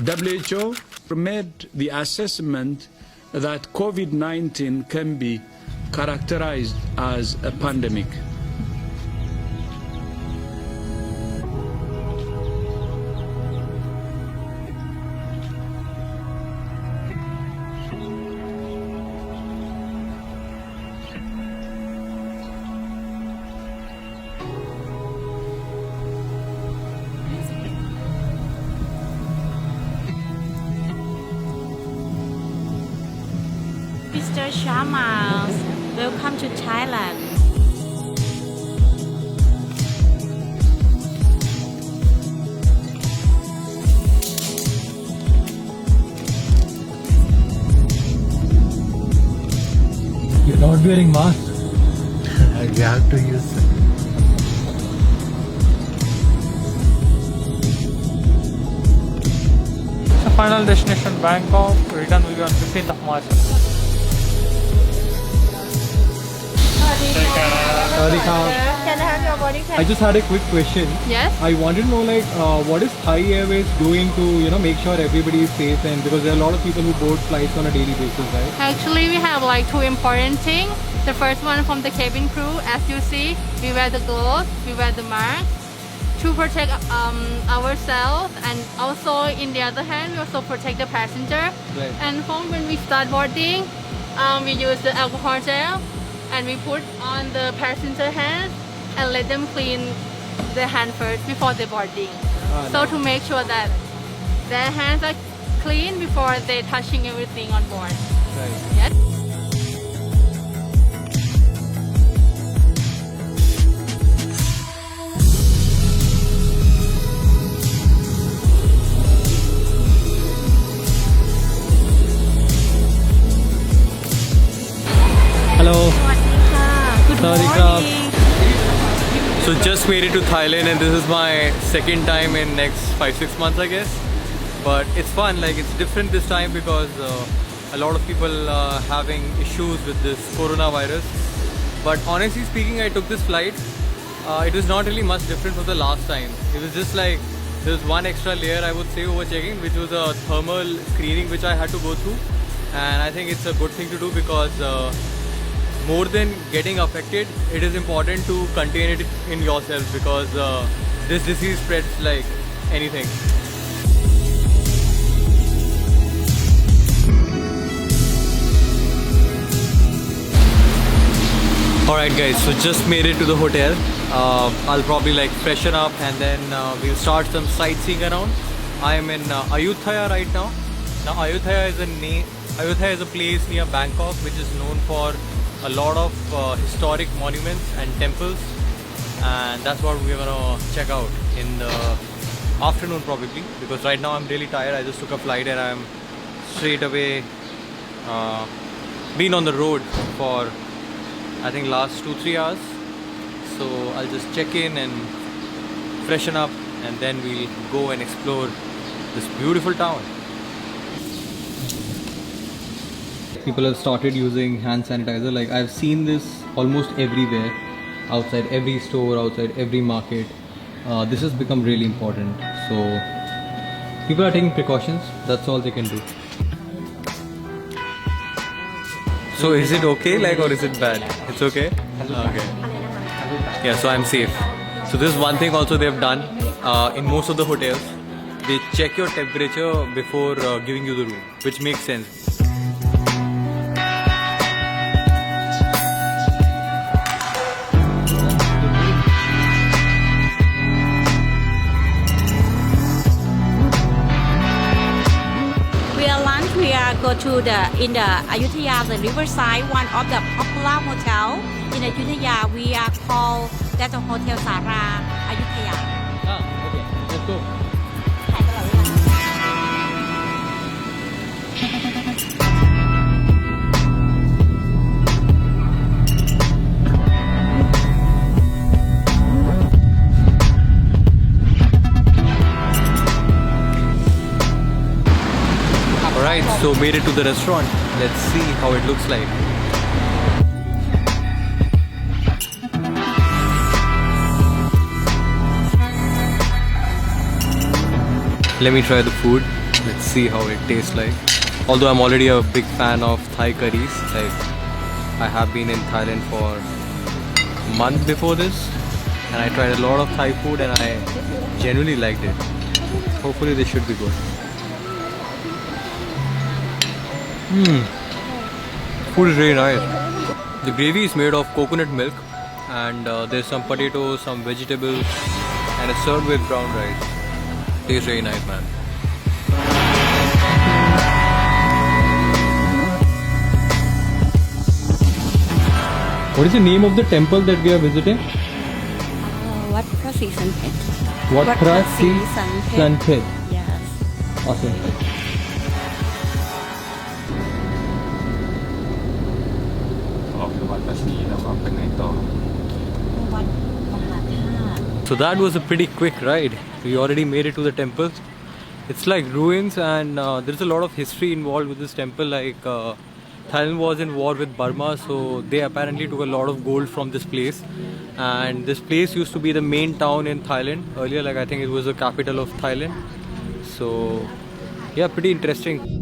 WHO made the assessment that COVID-19 can be characterized as a pandemic. Mr. Shamas, welcome to Thailand. You're not wearing mask. You have to use it. The final destination Bangkok. Return will be on 15th of March. Can I have your body cam? I just had a quick question. Yes. I wanted to know what is Thai Airways doing to make sure everybody is safe, and because there are a lot of people who board flights on a daily basis, right? Actually, we have like two important things. The first one from the cabin crew, as you see, we wear the gloves, we wear the mask to protect ourselves, and also in the other hand, we also protect the passenger. Right. And from when we start boarding, we use the alcohol gel and we put on the passenger hands and let them clean their hand first before they boarding. So to make sure that their hands are clean before they touching everything on board. Right. Yes. Hello. Good Sawadee morning. So just made it to Thailand, and this is my second time in next 5-6 months, I guess. But it's fun, like it's different this time because a lot of people are having issues with this coronavirus. But honestly speaking, I took this flight. It was not really much different from the last time. It was just like there was one extra layer, I would say, over checking, which was a thermal screening which I had to go through. And I think it's a good thing to do because more than getting affected, it is important to contain it in yourself because this disease spreads like anything. Alright guys, so just made it to the hotel. I'll probably like freshen up and then we'll start some sightseeing around. I am in Ayutthaya right now. Now Ayutthaya is a place near Bangkok which is known for a lot of historic monuments and temples, and that's what we're gonna check out in the afternoon probably, because right now I'm really tired. I just took a flight and I'm straight away been on the road for I think last 2-3 hours. So I'll just check in and freshen up and then we'll go and explore this beautiful town. People have started using hand sanitizer. Like I've seen this almost everywhere, outside every store, outside every market. This has become really important. So people are taking precautions. That's all they can do. So is it okay, like, or is it bad? It's okay? Okay. Yeah, so I'm safe. So this is one thing also they've done in most of the hotels. They check your temperature before giving you the room, which makes sense. Go to in the Ayutthaya, the riverside, one of the popular hotel in Ayutthaya. We are called that the Hotel Sara Ayutthaya. Okay, let's go. Alright, so made it to the restaurant. Let's see how it looks like. Let me try the food. Let's see how it tastes like. Although I'm already a big fan of Thai curries, like I have been in Thailand for a month before this, and I tried a lot of Thai food and I genuinely liked it. Hopefully this should be good. Food is really nice. The gravy is made of coconut milk, and there's some potatoes, some vegetables, and it's served with brown rice. Tastes really nice, man. What is the name of the temple that we are visiting? Wat Prasi Sanpet. Wat Prasi Sanpet. Sanpet. Yes. Awesome. So that was a pretty quick ride. We already made it to the temple. It's like ruins, and there's a lot of history involved with this temple. Like Thailand was in war with Burma, so they apparently took a lot of gold from this place. And this place used to be the main town in Thailand earlier. Like I think it was the capital of Thailand. So yeah, pretty interesting.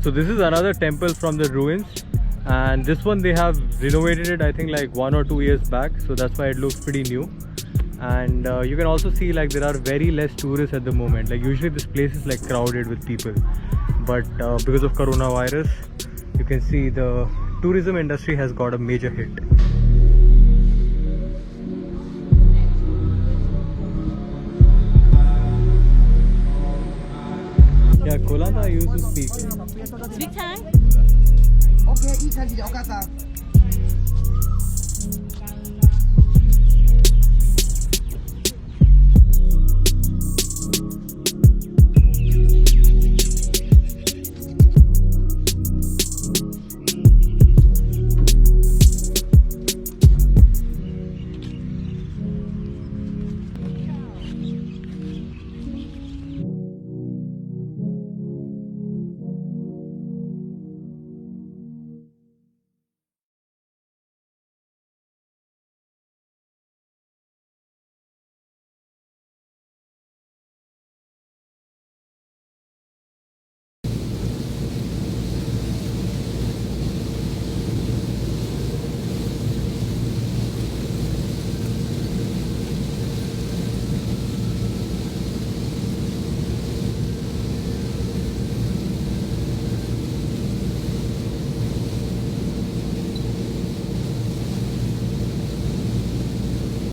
So this is another temple from the ruins, and this one they have renovated it I think like 1 or 2 years back, so that's why it looks pretty new. And you can also see like there are very less tourists at the moment. Like usually this place is like crowded with people, but because of coronavirus you can see the tourism industry has got a major hit. Yeah, Kolanda used to speak. Speak Thai? Okay, 一餐几条咖喱。